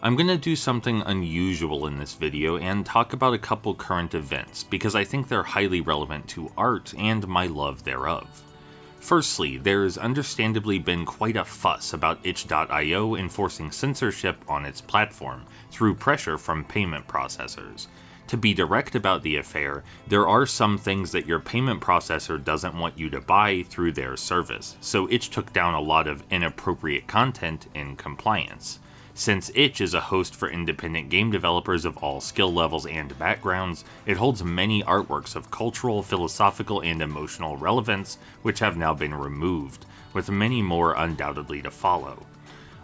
I'm going to do something unusual in this video and talk about a couple current events because I think they're highly relevant to art and my love thereof. Firstly, there's understandably been quite a fuss about itch.io enforcing censorship on its platform through pressure from payment processors. To be direct about the affair, there are some things that your payment processor doesn't want you to buy through their service, so itch took down a lot of inappropriate content in compliance. Since itch is a host for independent game developers of all skill levels and backgrounds, it holds many artworks of cultural, philosophical, and emotional relevance which have now been removed, with many more undoubtedly to follow.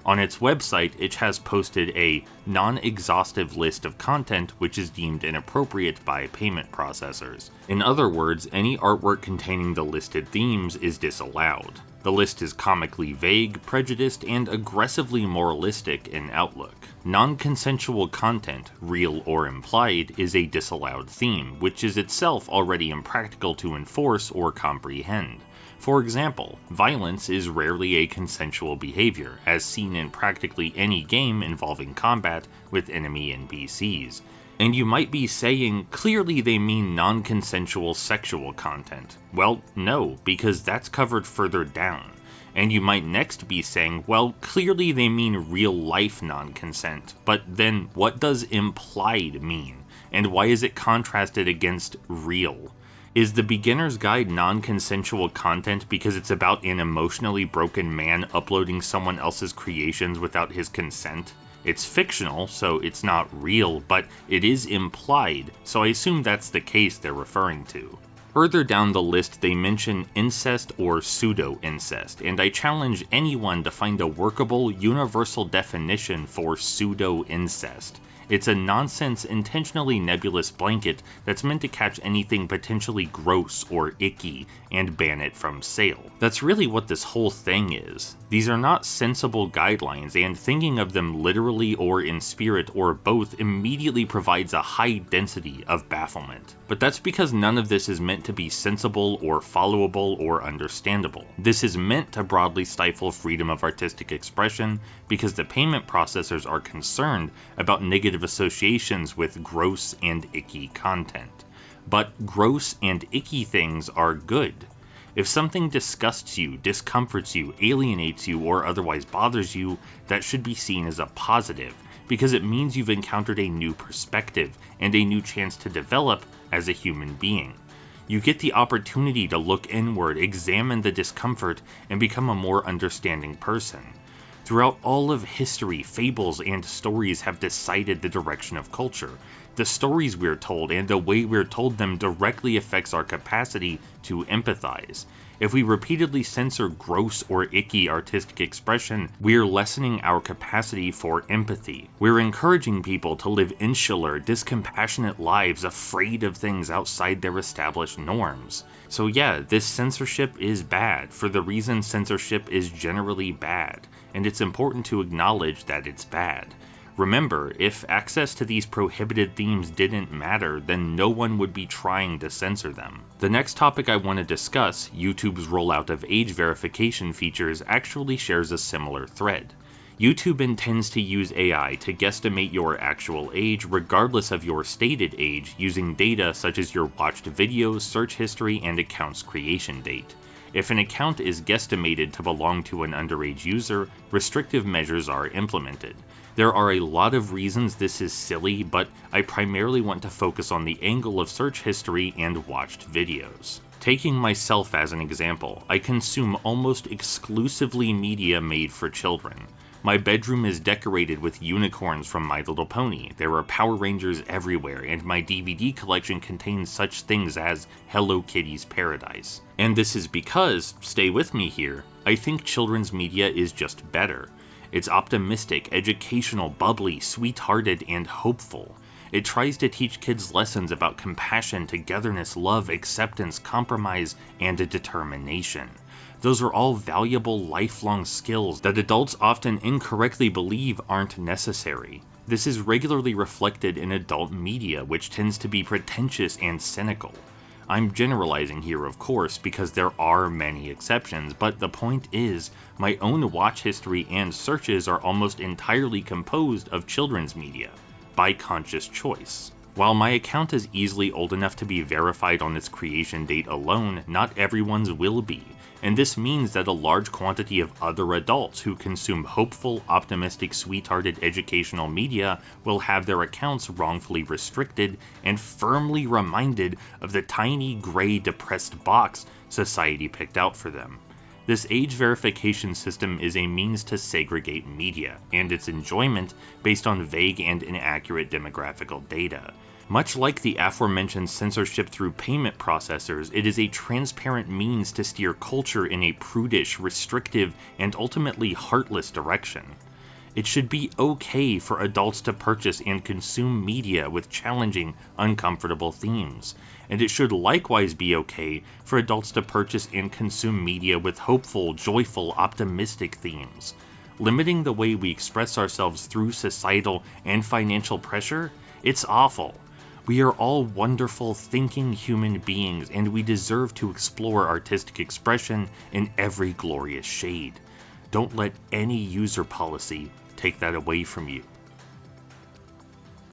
On its website, itch has posted a non-exhaustive list of content which is deemed inappropriate by payment processors. In other words, any artwork containing the listed themes is disallowed. The list is comically vague, prejudiced, and aggressively moralistic in outlook. Non-consensual content, real or implied, is a disallowed theme, which is itself already impractical to enforce or comprehend. For example, violence is rarely a consensual behavior, as seen in practically any game involving combat with enemy NPCs. And you might be saying, clearly they mean non-consensual sexual content. Well, no, because that's covered further down. And you might next be saying, well, clearly they mean real-life non-consent. But then, what does implied mean? And why is it contrasted against real? Is the beginner's guide non-consensual content because it's about an emotionally broken man uploading someone else's creations without his consent? It's fictional, so it's not real, but it is implied, so I assume that's the case they're referring to. Further down the list, they mention incest or pseudo-incest, and I challenge anyone to find a workable, universal definition for pseudo-incest. It's a nonsense, intentionally nebulous blanket that's meant to catch anything potentially gross or icky and ban it from sale. That's really what this whole thing is. These are not sensible guidelines, and thinking of them literally or in spirit or both immediately provides a high density of bafflement. But that's because none of this is meant to be sensible or followable or understandable. This is meant to broadly stifle freedom of artistic expression because the payment processors are concerned about negative associations with gross and icky content. But gross and icky things are good. If something disgusts you, discomforts you, alienates you, or otherwise bothers you, that should be seen as a positive, because it means you've encountered a new perspective and a new chance to develop as a human being. You get the opportunity to look inward, examine the discomfort, and become a more understanding person. Throughout all of history, fables and stories have decided the direction of culture. The stories we're told and the way we're told them directly affects our capacity to empathize. If we repeatedly censor gross or icky artistic expression, we're lessening our capacity for empathy. We're encouraging people to live insular, discompassionate lives afraid of things outside their established norms. So yeah, this censorship is bad for the reason censorship is generally bad, and it's important to acknowledge that it's bad. Remember, if access to these prohibited themes didn't matter, then no one would be trying to censor them. The next topic I want to discuss, YouTube's rollout of age verification features, actually shares a similar thread. YouTube intends to use AI to guesstimate your actual age regardless of your stated age using data such as your watched videos, search history, and account's creation date. If an account is guesstimated to belong to an underage user, restrictive measures are implemented. There are a lot of reasons this is silly, but I primarily want to focus on the angle of search history and watched videos. Taking myself as an example, I consume almost exclusively media made for children. My bedroom is decorated with unicorns from My Little Pony, there are Power Rangers everywhere, and my DVD collection contains such things as Hello Kitty's Paradise. And this is because, stay with me here, I think children's media is just better. It's optimistic, educational, bubbly, sweet-hearted, and hopeful. It tries to teach kids lessons about compassion, togetherness, love, acceptance, compromise, and determination. Those are all valuable lifelong skills that adults often incorrectly believe aren't necessary. This is regularly reflected in adult media, which tends to be pretentious and cynical. I'm generalizing here, of course, because there are many exceptions, but the point is, my own watch history and searches are almost entirely composed of children's media, by conscious choice. While my account is easily old enough to be verified on its creation date alone, not everyone's will be, and this means that a large quantity of other adults who consume hopeful, optimistic, sweethearted educational media will have their accounts wrongfully restricted and firmly reminded of the tiny, gray, depressed box society picked out for them. This age verification system is a means to segregate media, and its enjoyment based on vague and inaccurate demographical data. Much like the aforementioned censorship through payment processors, it is a transparent means to steer culture in a prudish, restrictive, and ultimately heartless direction. It should be okay for adults to purchase and consume media with challenging, uncomfortable themes, and it should likewise be okay for adults to purchase and consume media with hopeful, joyful, optimistic themes. Limiting the way we express ourselves through societal and financial pressure? It's awful. We are all wonderful, thinking human beings, and we deserve to explore artistic expression in every glorious shade. Don't let any user policy take that away from you.